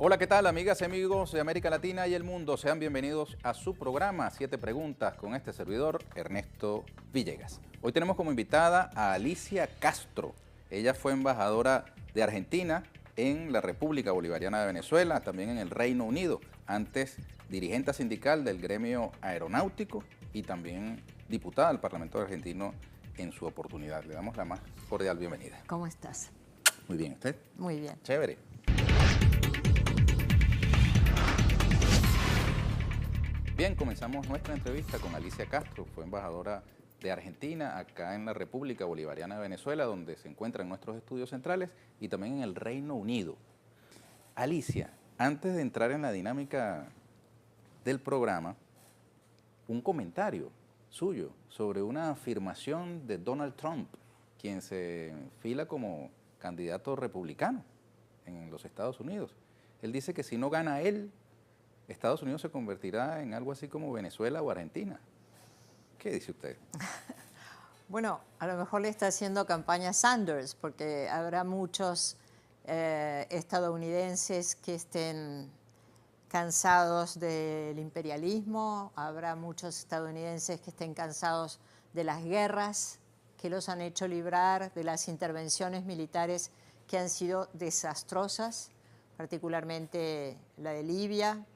Hola, ¿qué tal, amigas y amigos de América Latina y el mundo? Sean bienvenidos a su programa 7 Preguntas con este servidor, Ernesto Villegas. Hoy tenemos como invitada a Alicia Castro. Ella fue embajadora de Argentina en la República Bolivariana de Venezuela, también en el Reino Unido, antes dirigente sindical del gremio aeronáutico y también diputada al Parlamento argentino en su oportunidad. Le damos la más cordial bienvenida. ¿Cómo estás? Muy bien, ¿usted? Muy bien. Chévere. Bien, comenzamos nuestra entrevista con Alicia Castro, fue embajadora de Argentina acá en la República Bolivariana de Venezuela, donde se encuentran nuestros estudios centrales, y también en el Reino Unido. Alicia, antes de entrar en la dinámica del programa, un comentario suyo sobre una afirmación de Donald Trump, quien se enfila como candidato republicano en los Estados Unidos. Él dice que si no gana él, Estados Unidos se convertirá en algo así como Venezuela o Argentina. ¿Qué dice usted? Bueno, a lo mejor le está haciendo campaña Sanders, porque habrá muchos estadounidenses que estén cansados del imperialismo, habrá muchos estadounidenses que estén cansados de las guerras que los han hecho librar, de las intervenciones militares que han sido desastrosas, particularmente la de Libia,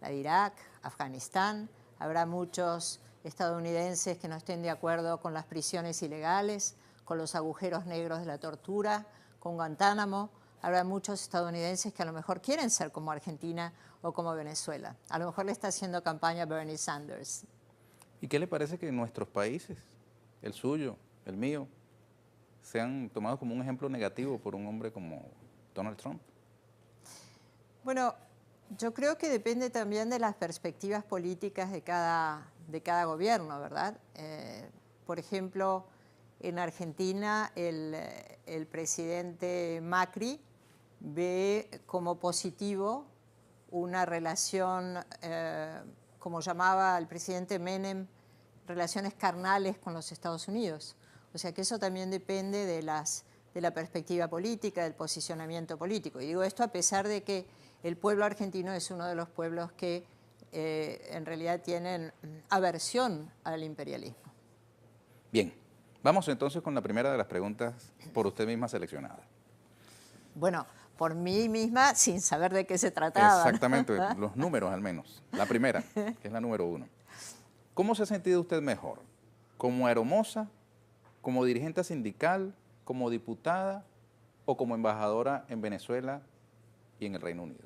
la de Irak, Afganistán. Habrá muchos estadounidenses que no estén de acuerdo con las prisiones ilegales, con los agujeros negros de la tortura, con Guantánamo. Habrá muchos estadounidenses que a lo mejor quieren ser como Argentina o como Venezuela. A lo mejor le está haciendo campaña Bernie Sanders. ¿Y qué le parece que nuestros países, el suyo, el mío, sean tomados como un ejemplo negativo por un hombre como Donald Trump? Bueno, yo creo que depende también de las perspectivas políticas de cada gobierno, ¿verdad? Por ejemplo, en Argentina el presidente Macri ve como positivo una relación, como llamaba el presidente Menem, relaciones carnales con los Estados Unidos. O sea que eso también depende de la perspectiva política, del posicionamiento político. Y digo esto a pesar de que el pueblo argentino es uno de los pueblos que en realidad tienen aversión al imperialismo. Bien, vamos entonces con la primera de las preguntas por usted misma seleccionada. Bueno, por mí misma, sin saber de qué se trataba. Exactamente, ¿no? Los números al menos. La primera, que es la número 1. ¿Cómo se ha sentido usted mejor? ¿Como aeromoza, como dirigente sindical, como diputada o como embajadora en Venezuela y en el Reino Unido?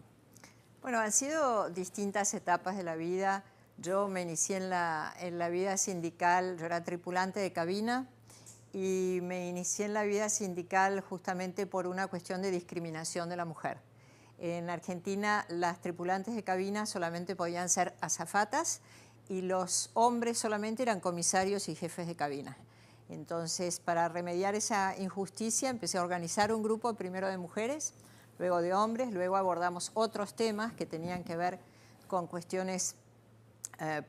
Bueno, han sido distintas etapas de la vida. Yo me inicié en la vida sindical, yo era tripulante de cabina y me inicié en la vida sindical justamente por una cuestión de discriminación de la mujer. En Argentina las tripulantes de cabina solamente podían ser azafatas y los hombres solamente eran comisarios y jefes de cabina. Entonces, para remediar esa injusticia, empecé a organizar un grupo primero de mujeres, luego de hombres, luego abordamos otros temas que tenían que ver con cuestiones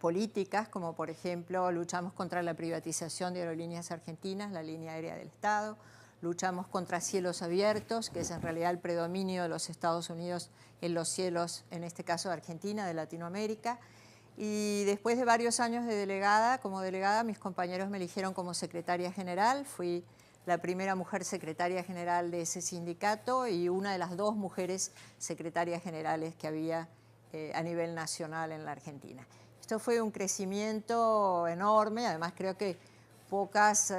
políticas, como por ejemplo luchamos contra la privatización de Aerolíneas Argentinas, la línea aérea del Estado, luchamos contra cielos abiertos, que es en realidad el predominio de los Estados Unidos en los cielos, en este caso de Argentina, de Latinoamérica. Y después de varios años de delegada, como delegada, mis compañeros me eligieron como secretaria general, fui la primera mujer secretaria general de ese sindicato y una de las 2 mujeres secretarias generales que había a nivel nacional en la Argentina. Esto fue un crecimiento enorme, además creo que pocos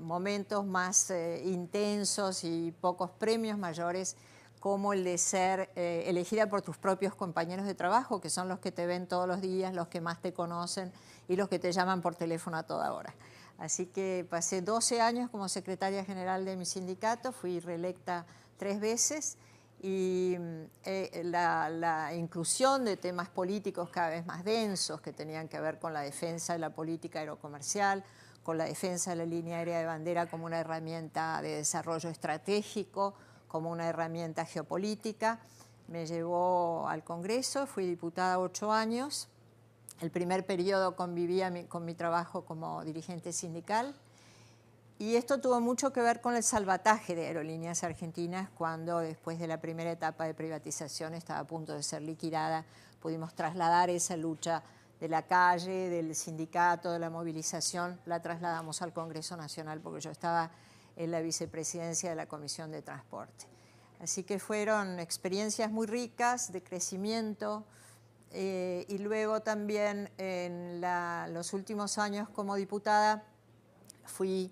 momentos más intensos y pocos premios mayores como el de ser elegida por tus propios compañeros de trabajo, que son los que te ven todos los días, los que más te conocen y los que te llaman por teléfono a toda hora. Así que pasé 12 años como secretaria general de mi sindicato, fui reelecta 3 veces y la inclusión de temas políticos cada vez más densos que tenían que ver con la defensa de la política aerocomercial, con la defensa de la línea aérea de bandera como una herramienta de desarrollo estratégico, como una herramienta geopolítica, me llevó al Congreso, fui diputada 8 años. El primer periodo convivía con mi trabajo como dirigente sindical Y esto tuvo mucho que ver con el salvataje de Aerolíneas Argentinas cuando después de la primera etapa de privatización estaba a punto de ser liquidada. Pudimos trasladar esa lucha de la calle, del sindicato, de la movilización, la trasladamos al Congreso Nacional porque yo estaba en la vicepresidencia de la Comisión de Transporte. Así que fueron experiencias muy ricas de crecimiento y luego también en los últimos años como diputada fui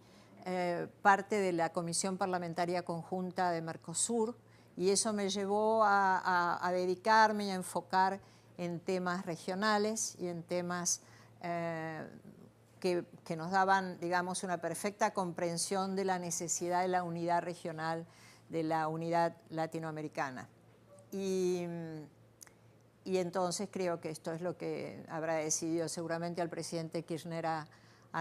parte de la Comisión Parlamentaria Conjunta de Mercosur y eso me llevó a dedicarme y a enfocar en temas regionales y en temas que nos daban, digamos, una perfecta comprensión de la necesidad de la unidad regional, de la unidad latinoamericana. Y entonces creo que esto es lo que habrá decidido seguramente al presidente Kirchner a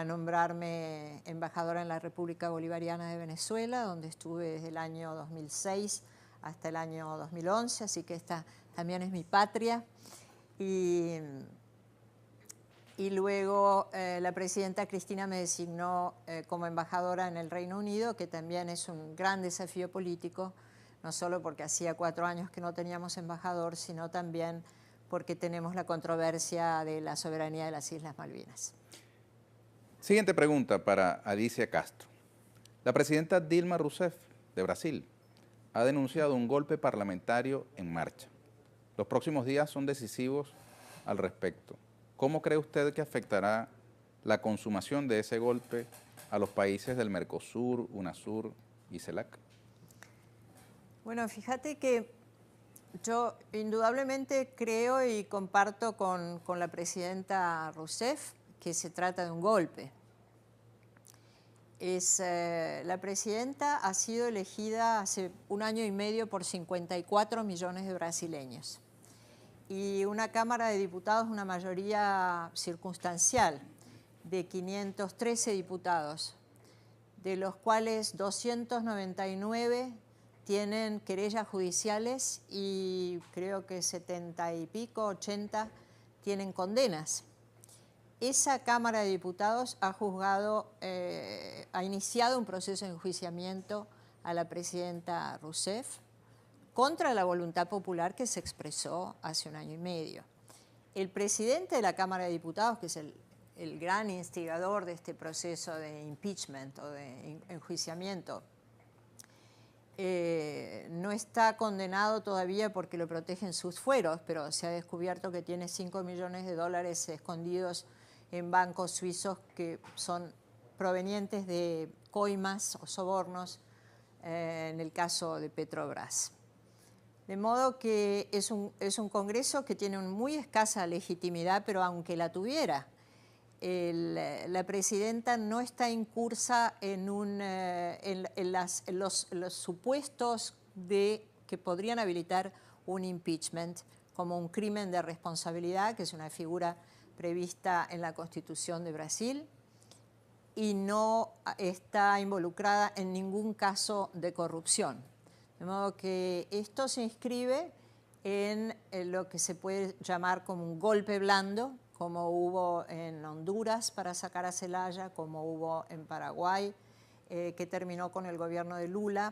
nombrarme embajadora en la República Bolivariana de Venezuela, donde estuve desde el año 2006 hasta el año 2011, así que esta también es mi patria. Y luego la presidenta Cristina me designó como embajadora en el Reino Unido, que también es un gran desafío político, no solo porque hacía 4 años que no teníamos embajador, sino también porque tenemos la controversia de la soberanía de las Islas Malvinas. Siguiente pregunta para Alicia Castro. La presidenta Dilma Rousseff, de Brasil, ha denunciado un golpe parlamentario en marcha. Los próximos días son decisivos al respecto. ¿Cómo cree usted que afectará la consumación de ese golpe a los países del Mercosur, UNASUR y CELAC? Bueno, fíjate que yo indudablemente creo y comparto con la presidenta Rousseff que se trata de un golpe. La presidenta ha sido elegida hace 1 año y medio por 54 millones de brasileños y una Cámara de Diputados, una mayoría circunstancial de 513 diputados, de los cuales 299 tienen querellas judiciales y creo que 70 y pico, 80 tienen condenas. Esa Cámara de Diputados ha ha iniciado un proceso de enjuiciamiento a la presidenta Rousseff contra la voluntad popular que se expresó hace 1 año y medio. El presidente de la Cámara de Diputados, que es el gran instigador de este proceso de impeachment o de enjuiciamiento, no está condenado todavía porque lo protegen sus fueros, pero se ha descubierto que tiene $5 millones escondidos en bancos suizos que son provenientes de coimas o sobornos en el caso de Petrobras. De modo que es un Congreso que tiene una muy escasa legitimidad, pero aunque la tuviera, la presidenta no está incursa en los supuestos que podrían habilitar un impeachment como un crimen de responsabilidad, que es una figura prevista en la Constitución de Brasil, y no está involucrada en ningún caso de corrupción. De modo que esto se inscribe en lo que se puede llamar como un golpe blando, como hubo en Honduras para sacar a Zelaya, como hubo en Paraguay, que terminó con el gobierno de Lugo.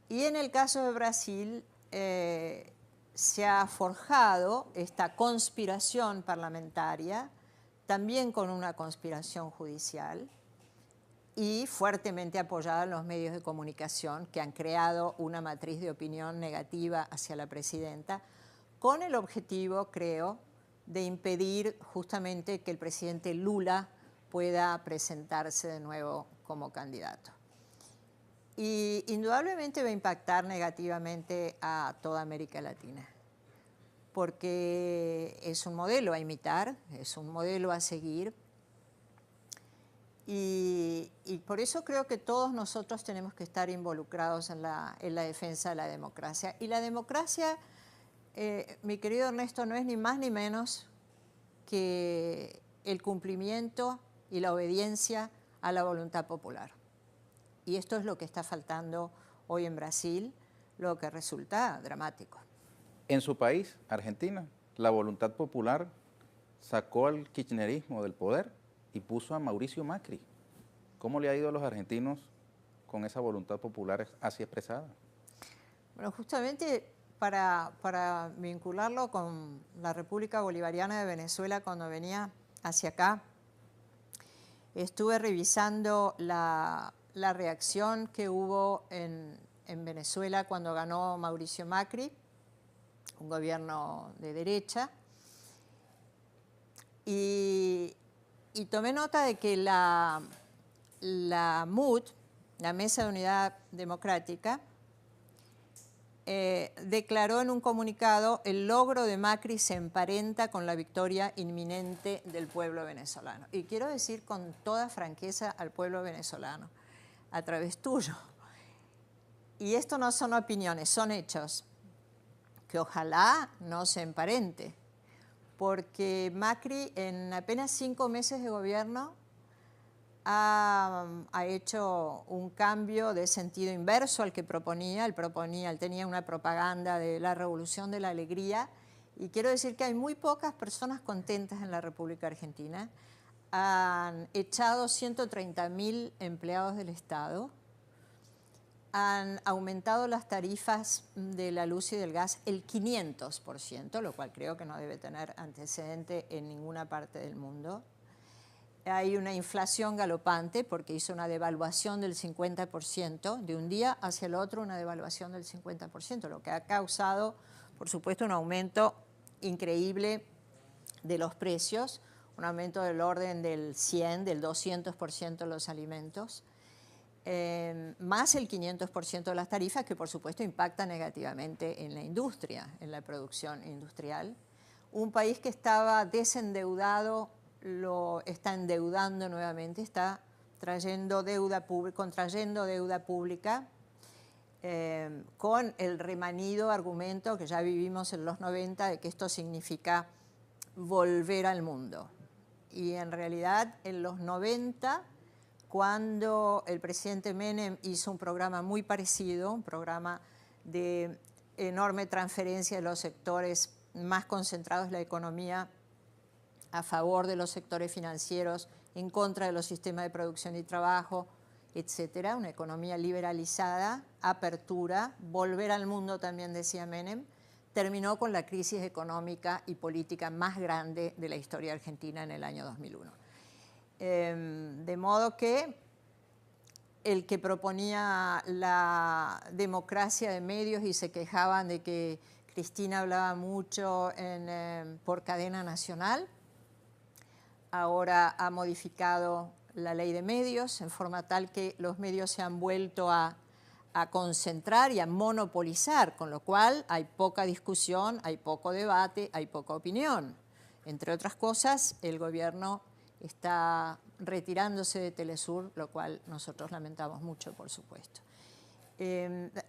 Y en el caso de Brasil se ha forjado esta conspiración parlamentaria, también con una conspiración judicial, y fuertemente apoyada en los medios de comunicación que han creado una matriz de opinión negativa hacia la presidenta, con el objetivo, creo, de impedir justamente que el presidente Lula pueda presentarse de nuevo como candidato. Y indudablemente va a impactar negativamente a toda América Latina, porque es un modelo a imitar, es un modelo a seguir, y por eso creo que todos nosotros tenemos que estar involucrados en la defensa de la democracia. Y la democracia, mi querido Ernesto, no es ni más ni menos que el cumplimiento y la obediencia a la voluntad popular. Y esto es lo que está faltando hoy en Brasil, lo que resulta dramático. En su país, Argentina, la voluntad popular sacó al kirchnerismo del poder y puso a Mauricio Macri. ¿Cómo le ha ido a los argentinos con esa voluntad popular así expresada? Bueno, justamente para vincularlo con la República Bolivariana de Venezuela, cuando venía hacia acá, estuve revisando la reacción que hubo en Venezuela cuando ganó Mauricio Macri, un gobierno de derecha, y tomé nota de que la MUD, la Mesa de Unidad Democrática, declaró en un comunicado: el logro de Macri se emparenta con la victoria inminente del pueblo venezolano. Y quiero decir con toda franqueza al pueblo venezolano, a través tuyo, y esto no son opiniones, son hechos, que ojalá no se emparente, porque Macri en apenas 5 meses de gobierno ha hecho un cambio de sentido inverso al que proponía. Él tenía una propaganda de la revolución de la alegría, y quiero decir que hay muy pocas personas contentas en la República Argentina. Han echado 130.000 empleados del Estado, han aumentado las tarifas de la luz y del gas el 500%, lo cual creo que no debe tener antecedente en ninguna parte del mundo. Hay una inflación galopante porque hizo una devaluación del 50%, de un día hacia el otro una devaluación del 50%, lo que ha causado, por supuesto, un aumento increíble de los precios, un aumento del orden del 100, del 200% de los alimentos, más el 500% de las tarifas, que por supuesto impacta negativamente en la industria, en la producción industrial. Un país que estaba desendeudado lo está endeudando nuevamente, está contrayendo deuda pública, con el remanido argumento que ya vivimos en los 90 de que esto significa volver al mundo. Y en realidad en los 90, cuando el presidente Menem hizo un programa muy parecido, un programa de enorme transferencia de los sectores más concentrados en la economía a favor de los sectores financieros, en contra de los sistemas de producción y trabajo, etcétera, una economía liberalizada, apertura, volver al mundo también, decía Menem, terminó con la crisis económica y política más grande de la historia argentina en el año 2001. De modo que el que proponía la democracia de medios y se quejaban de que Cristina hablaba mucho por cadena nacional, ahora ha modificado la ley de medios en forma tal que los medios se han vuelto a concentrar y a monopolizar, con lo cual hay poca discusión, hay poco debate, hay poca opinión. Entre otras cosas, el gobierno está retirándose de Telesur, lo cual nosotros lamentamos mucho, por supuesto.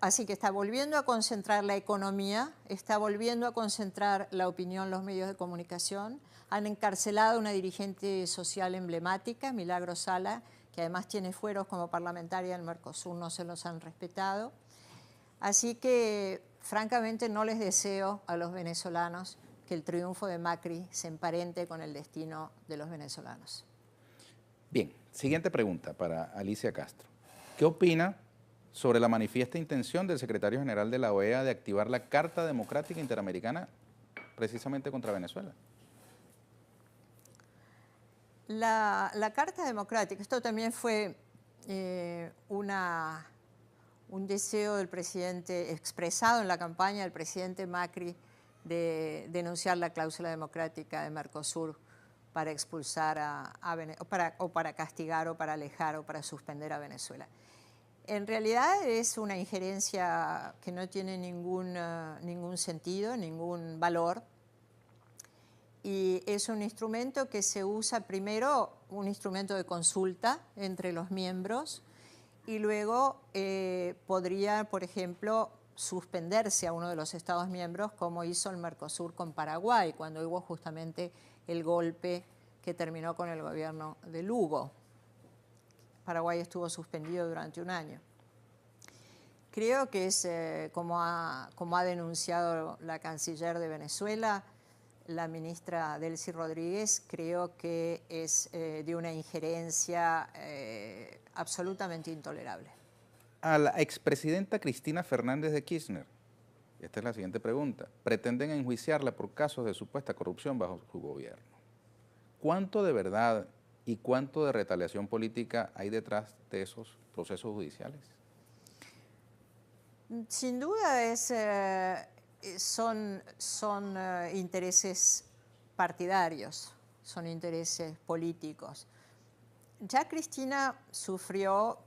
Así que está volviendo a concentrar la economía, está volviendo a concentrar la opinión los medios de comunicación. Han encarcelado a una dirigente social emblemática, Milagros Sala, que además tiene fueros como parlamentaria del Mercosur, no se los han respetado. Así que, francamente, no les deseo a los venezolanos que el triunfo de Macri se emparente con el destino de los venezolanos. Bien, siguiente pregunta para Alicia Castro. ¿Qué opina sobre la manifiesta intención del secretario general de la OEA de activar la Carta Democrática Interamericana precisamente contra Venezuela? La Carta Democrática, esto también fue un deseo del presidente, expresado en la campaña del presidente Macri, de denunciar la cláusula democrática de Mercosur para expulsar o para castigar o para alejar o para suspender a Venezuela. En realidad es una injerencia que no tiene ningún sentido, ningún valor, y es un instrumento que se usa primero, un instrumento de consulta entre los miembros, y luego podría, por ejemplo, suspenderse a uno de los Estados miembros, como hizo el Mercosur con Paraguay, cuando hubo justamente el golpe que terminó con el gobierno de Lugo. Paraguay estuvo suspendido durante un año. Creo que es, como ha denunciado la canciller de Venezuela, la ministra Delcy Rodríguez creo que es de una injerencia absolutamente intolerable. A la expresidenta Cristina Fernández de Kirchner, esta es la siguiente pregunta, pretenden enjuiciarla por casos de supuesta corrupción bajo su gobierno. ¿Cuánto de verdad y cuánto de retaliación política hay detrás de esos procesos judiciales? Sin duda son intereses partidarios, son intereses políticos. Ya Cristina sufrió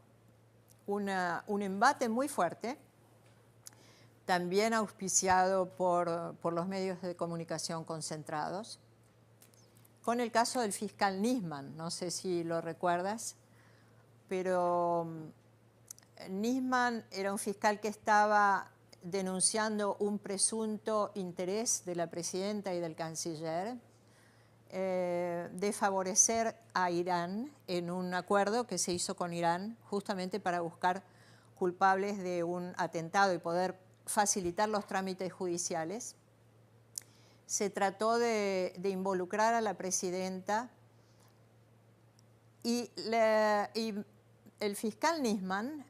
un embate muy fuerte, también auspiciado por los medios de comunicación concentrados, con el caso del fiscal Nisman. No sé si lo recuerdas, pero Nisman era un fiscal que estaba denunciando un presunto interés de la presidenta y del canciller de favorecer a Irán en un acuerdo que se hizo con Irán justamente para buscar culpables de un atentado y poder facilitar los trámites judiciales. Se trató de involucrar a la presidenta y el fiscal Nisman,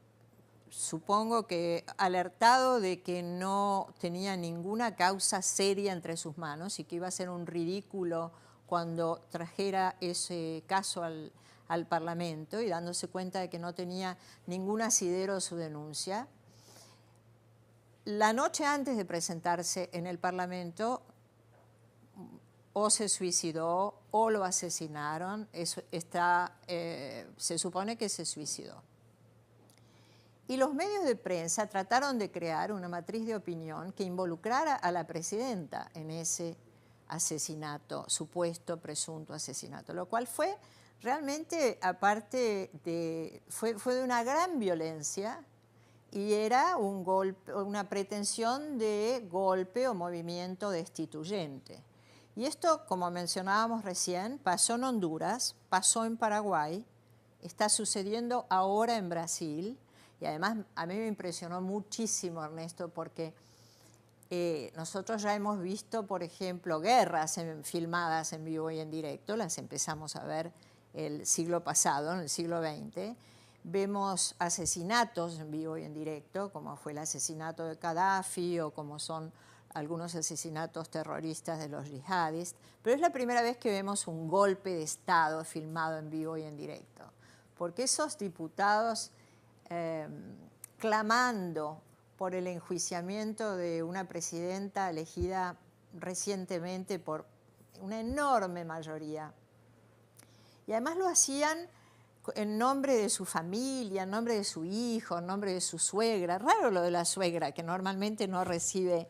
supongo que alertado de que no tenía ninguna causa seria entre sus manos y que iba a ser un ridículo cuando trajera ese caso al Parlamento, y dándose cuenta de que no tenía ningún asidero su denuncia, la noche antes de presentarse en el Parlamento o se suicidó o lo asesinaron. Se supone que se suicidó. Y los medios de prensa trataron de crear una matriz de opinión que involucrara a la presidenta en ese asesinato, supuesto, presunto asesinato, lo cual fue realmente, fue de una gran violencia y era un golpe, una pretensión de golpe o movimiento destituyente. Y esto, como mencionábamos recién, pasó en Honduras, pasó en Paraguay, está sucediendo ahora en Brasil. Y además a mí me impresionó muchísimo, Ernesto, porque nosotros ya hemos visto, por ejemplo, guerras filmadas en vivo y en directo, las empezamos a ver el siglo pasado, en el siglo XX. Vemos asesinatos en vivo y en directo, como fue el asesinato de Gaddafi o como son algunos asesinatos terroristas de los yihadis, pero es la primera vez que vemos un golpe de Estado filmado en vivo y en directo, porque esos diputados clamando por el enjuiciamiento de una presidenta elegida recientemente por una enorme mayoría. Y además lo hacían en nombre de su familia, en nombre de su hijo, en nombre de su suegra. Raro lo de la suegra, que normalmente no recibe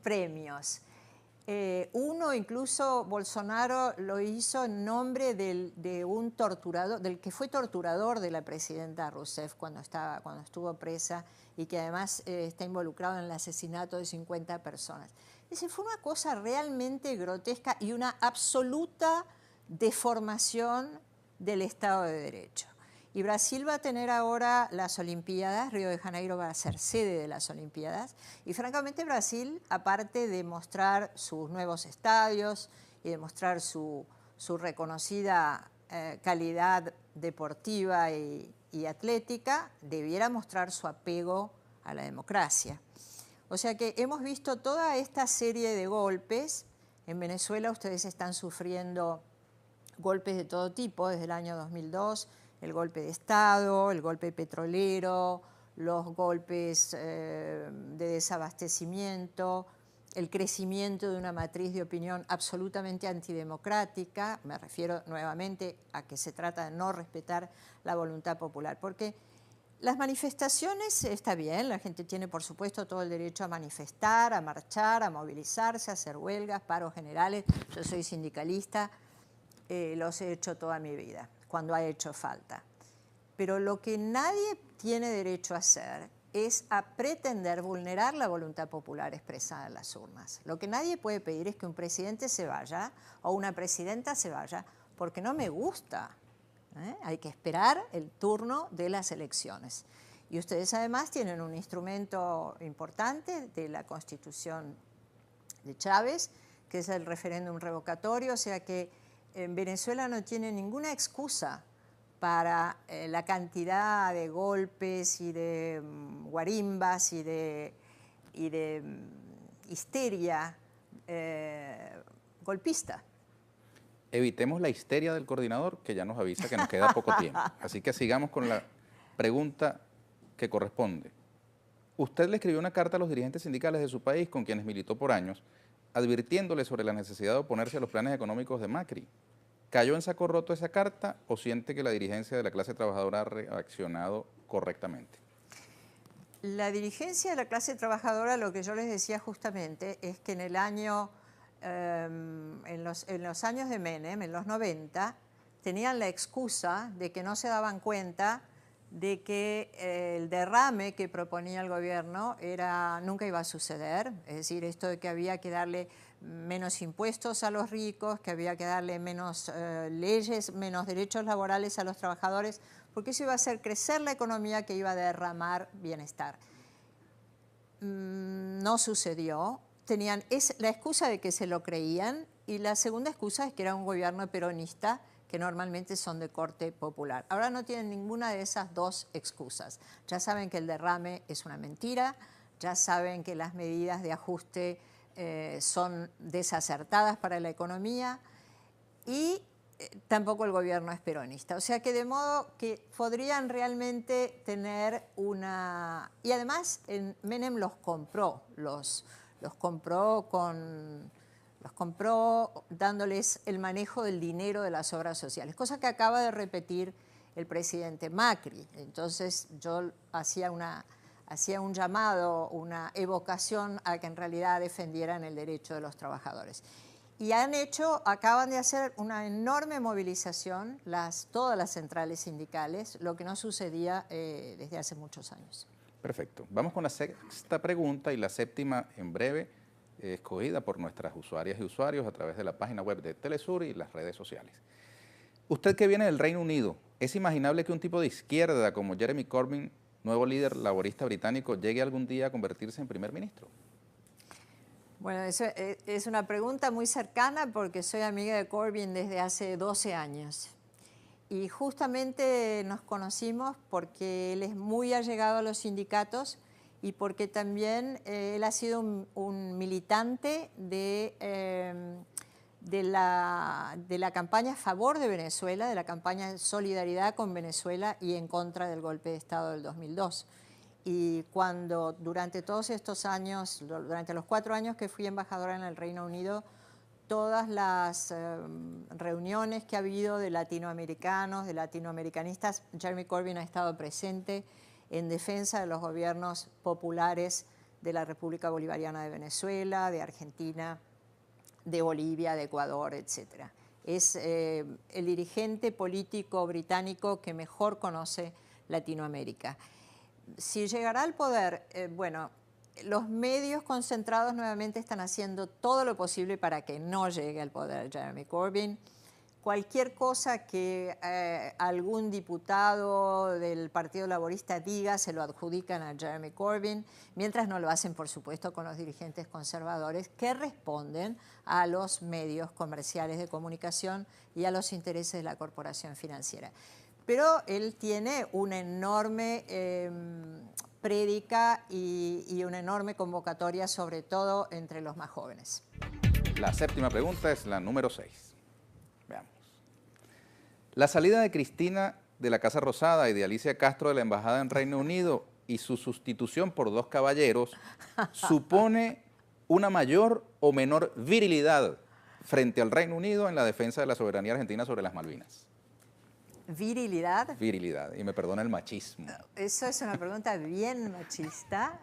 premios. Uno, incluso Bolsonaro, lo hizo en nombre de un torturador, del que fue torturador de la presidenta Rousseff cuando estuvo presa y que además está involucrado en el asesinato de 50 personas. Es decir, fue una cosa realmente grotesca y una absoluta deformación del Estado de Derecho. Y Brasil va a tener ahora las Olimpiadas, Río de Janeiro va a ser sede de las Olimpiadas, y francamente Brasil, aparte de mostrar sus nuevos estadios y de mostrar su reconocida calidad deportiva y atlética, debiera mostrar su apego a la democracia. O sea que hemos visto toda esta serie de golpes. En Venezuela ustedes están sufriendo golpes de todo tipo desde el año 2002, el golpe de Estado, el golpe petrolero, los golpes de desabastecimiento, el crecimiento de una matriz de opinión absolutamente antidemocrática. Me refiero nuevamente a que se trata de no respetar la voluntad popular, porque las manifestaciones está bien, la gente tiene por supuesto todo el derecho a manifestar, a marchar, a movilizarse, a hacer huelgas, paros generales. Yo soy sindicalista, los he hecho toda mi vida, cuando ha hecho falta. Pero lo que nadie tiene derecho a hacer es a pretender vulnerar la voluntad popular expresada en las urnas. Lo que nadie puede pedir es que un presidente se vaya o una presidenta se vaya porque no me gusta. Hay que esperar el turno de las elecciones. Y ustedes además tienen un instrumento importante de la Constitución de Chávez, que es el referéndum revocatorio, o sea que en Venezuela no tiene ninguna excusa para la cantidad de golpes y de guarimbas y de histeria golpista. Evitemos la histeria del coordinador, que ya nos avisa que nos queda poco tiempo. Así que sigamos con la pregunta que corresponde. Usted le escribió una carta a los dirigentes sindicales de su país, con quienes militó por años, advirtiéndoles sobre la necesidad de oponerse a los planes económicos de Macri. ¿Cayó en saco roto esa carta o siente que la dirigencia de la clase trabajadora ha reaccionado correctamente? La dirigencia de la clase trabajadora, lo que yo les decía justamente, es que en el año, en los años de Menem, en los 90, tenían la excusa de que no se daban cuenta de que el derrame que proponía el gobierno nunca iba a suceder, es decir, esto de que había que darle menos impuestos a los ricos, que había que darle menos leyes, menos derechos laborales a los trabajadores, porque eso iba a hacer crecer la economía, que iba a derramar bienestar. No sucedió, tenían la excusa de que se lo creían, y la segunda excusa es que era un gobierno peronista, que normalmente son de corte popular. Ahora no tienen ninguna de esas dos excusas. Ya saben que el derrame es una mentira, ya saben que las medidas de ajuste son desacertadas para la economía, y tampoco el gobierno es peronista. O sea que de modo que podrían realmente tener una... Y además Menem los compró dándoles el manejo del dinero de las obras sociales, cosa que acaba de repetir el presidente Macri. Entonces yo hacía un llamado, una evocación a que en realidad defendieran el derecho de los trabajadores. Y acaban de hacer una enorme movilización, todas las centrales sindicales, lo que no sucedía desde hace muchos años. Perfecto. Vamos con la sexta pregunta y la séptima en breve, escogida por nuestras usuarias y usuarios a través de la página web de Telesur y las redes sociales. Usted, que viene del Reino Unido, ¿es imaginable que un tipo de izquierda como Jeremy Corbyn, nuevo líder laborista británico, llegue algún día a convertirse en primer ministro? Bueno, eso es una pregunta muy cercana, porque soy amiga de Corbyn desde hace 12 años. Y justamente nos conocimos porque él es muy allegado a los sindicatos, y porque también él ha sido un militante de la campaña a favor de Venezuela, de la campaña de solidaridad con Venezuela y en contra del golpe de Estado del 2002. Y cuando durante todos estos años, durante los 4 años que fui embajadora en el Reino Unido, todas las reuniones que ha habido de latinoamericanos, de latinoamericanistas, Jeremy Corbyn ha estado presente en defensa de los gobiernos populares de la República Bolivariana de Venezuela, de Argentina, de Bolivia, de Ecuador, etc. Es el dirigente político británico que mejor conoce Latinoamérica. Si llegará al poder, bueno, los medios concentrados nuevamente están haciendo todo lo posible para que no llegue al poder Jeremy Corbyn. Cualquier cosa que algún diputado del Partido Laborista diga, se lo adjudican a Jeremy Corbyn, mientras no lo hacen, por supuesto, con los dirigentes conservadores, que responden a los medios comerciales de comunicación y a los intereses de la corporación financiera. Pero él tiene una enorme prédica y una enorme convocatoria, sobre todo entre los más jóvenes. La séptima pregunta es la número 6. Veamos. La salida de Cristina de la Casa Rosada y de Alicia Castro de la Embajada en Reino Unido y su sustitución por 2 caballeros supone una mayor o menor virilidad frente al Reino Unido en la defensa de la soberanía argentina sobre las Malvinas. ¿Virilidad? Virilidad, y me perdona el machismo. Eso es una pregunta bien machista,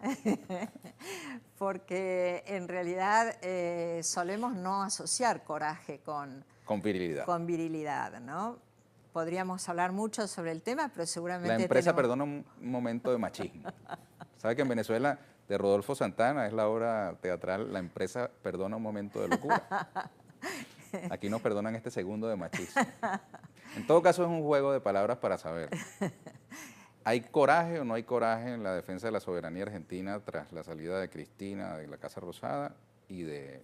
porque en realidad solemos no asociar coraje con virilidad. Con virilidad, ¿no? Podríamos hablar mucho sobre el tema, pero seguramente... La empresa perdona un momento de machismo. ¿Sabe que en Venezuela, de Rodolfo Santana, es la obra teatral La empresa perdona un momento de locura? Aquí nos perdonan este segundo de machismo. En todo caso, es un juego de palabras para saber. ¿Hay coraje o no hay coraje en la defensa de la soberanía argentina tras la salida de Cristina de la Casa Rosada y de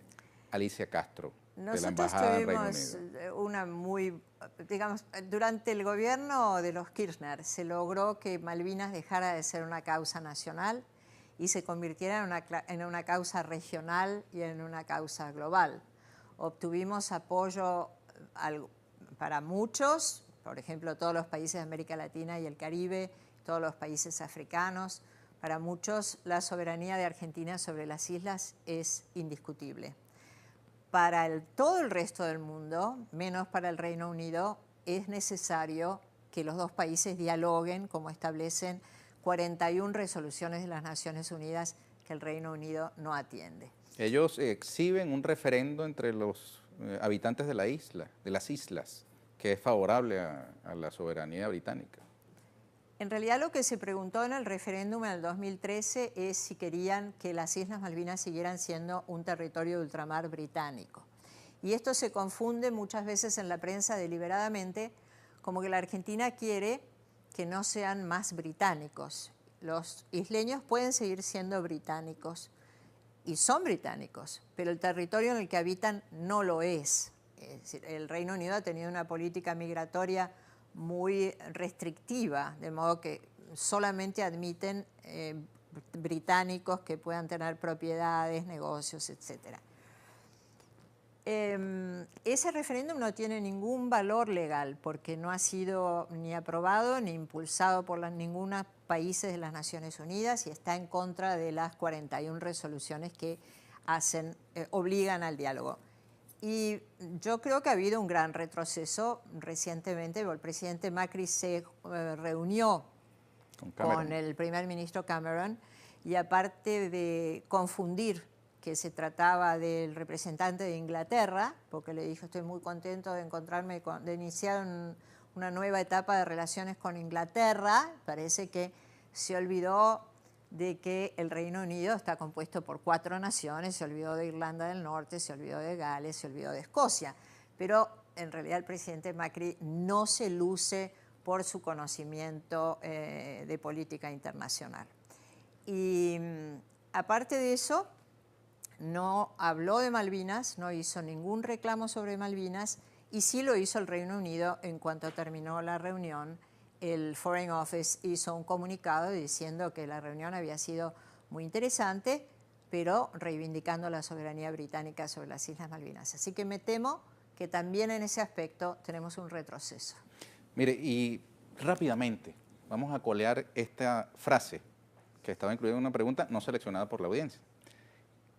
Alicia Castro, de la Nosotros Embajada del Reino tuvimos Unido? una muy, digamos, durante el gobierno de los Kirchner se logró que Malvinas dejara de ser una causa nacional y se convirtiera en una causa regional y en una causa global. Obtuvimos apoyo para muchos, por ejemplo, todos los países de América Latina y el Caribe, todos los países africanos. Para muchos, la soberanía de Argentina sobre las islas es indiscutible. Para todo el resto del mundo, menos para el Reino Unido, es necesario que los dos países dialoguen, como establecen 41 resoluciones de las Naciones Unidas que el Reino Unido no atiende. Ellos exhiben un referendo entre los habitantes de las islas, que es favorable a la soberanía británica. En realidad lo que se preguntó en el referéndum en el 2013 es si querían que las Islas Malvinas siguieran siendo un territorio de ultramar británico. Y esto se confunde muchas veces en la prensa deliberadamente como que la Argentina quiere que no sean más británicos. Los isleños pueden seguir siendo británicos y son británicos, pero el territorio en el que habitan no lo es. Es decir, el Reino Unido ha tenido una política migratoria muy restrictiva, de modo que solamente admiten británicos que puedan tener propiedades, negocios, etc. Ese referéndum no tiene ningún valor legal porque no ha sido ni aprobado ni impulsado por ningún país de las Naciones Unidas y está en contra de las 41 resoluciones que obligan al diálogo. Y yo creo que ha habido un gran retroceso recientemente. El presidente Macri se reunió con el primer ministro Cameron y aparte de confundir que se trataba del representante de Inglaterra, porque le dijo estoy muy contento de de iniciar una nueva etapa de relaciones con Inglaterra, parece que se olvidó de que el Reino Unido está compuesto por 4 naciones, se olvidó de Irlanda del Norte, se olvidó de Gales, se olvidó de Escocia. Pero en realidad el presidente Macri no se luce por su conocimiento de política internacional. Y aparte de eso, no habló de Malvinas, no hizo ningún reclamo sobre Malvinas y sí lo hizo el Reino Unido en cuanto terminó la reunión. El Foreign Office hizo un comunicado diciendo que la reunión había sido muy interesante, pero reivindicando la soberanía británica sobre las Islas Malvinas. Así que me temo que también en ese aspecto tenemos un retroceso. Mire, y rápidamente vamos a colear esta frase que estaba incluida en una pregunta no seleccionada por la audiencia.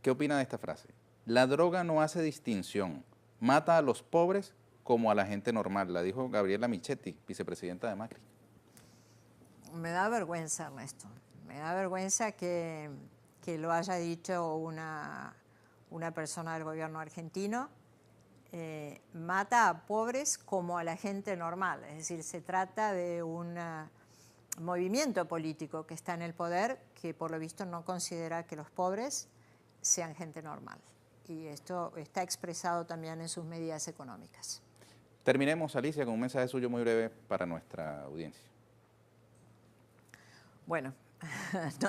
¿Qué opina de esta frase? La droga no hace distinción, mata a los pobres como a la gente normal, la dijo Gabriela Michetti, vicepresidenta de Macri. Me da vergüenza, Ernesto. Me da vergüenza que lo haya dicho una persona del gobierno argentino. Mata a pobres como a la gente normal. Es decir, se trata de un movimiento político que está en el poder que por lo visto no considera que los pobres sean gente normal. Y esto está expresado también en sus medidas económicas. Terminemos, Alicia, con un mensaje suyo muy breve para nuestra audiencia. Bueno,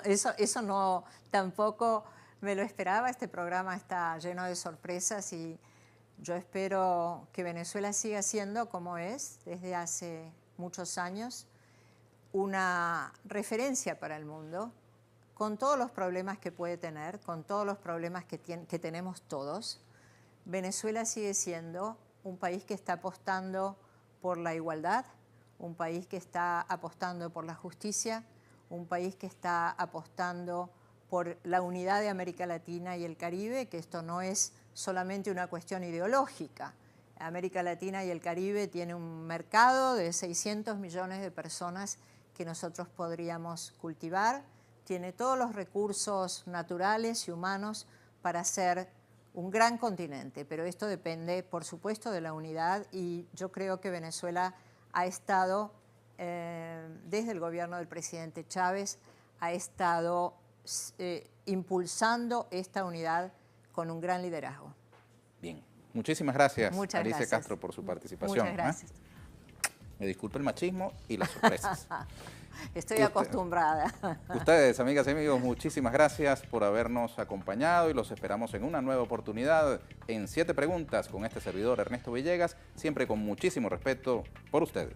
eso no, tampoco me lo esperaba. Este programa está lleno de sorpresas y yo espero que Venezuela siga siendo, como es desde hace muchos años, una referencia para el mundo, con todos los problemas que puede tener, con todos los problemas que tenemos todos. Venezuela sigue siendo un país que está apostando por la igualdad, un país que está apostando por la justicia, un país que está apostando por la unidad de América Latina y el Caribe, que esto no es solamente una cuestión ideológica. América Latina y el Caribe tiene un mercado de 600 millones de personas que nosotros podríamos cultivar, tiene todos los recursos naturales y humanos para ser un gran continente, pero esto depende, por supuesto, de la unidad y yo creo que Venezuela ha estado, desde el gobierno del presidente Chávez, ha estado impulsando esta unidad con un gran liderazgo. Bien, muchísimas gracias, Alicia Castro, por su participación. Muchas gracias. Me disculpe el machismo y las sorpresas. Estoy acostumbrada. Ustedes, amigas y amigos, muchísimas gracias por habernos acompañado y los esperamos en una nueva oportunidad en 7 Preguntas con este servidor Ernesto Villegas, siempre con muchísimo respeto por ustedes.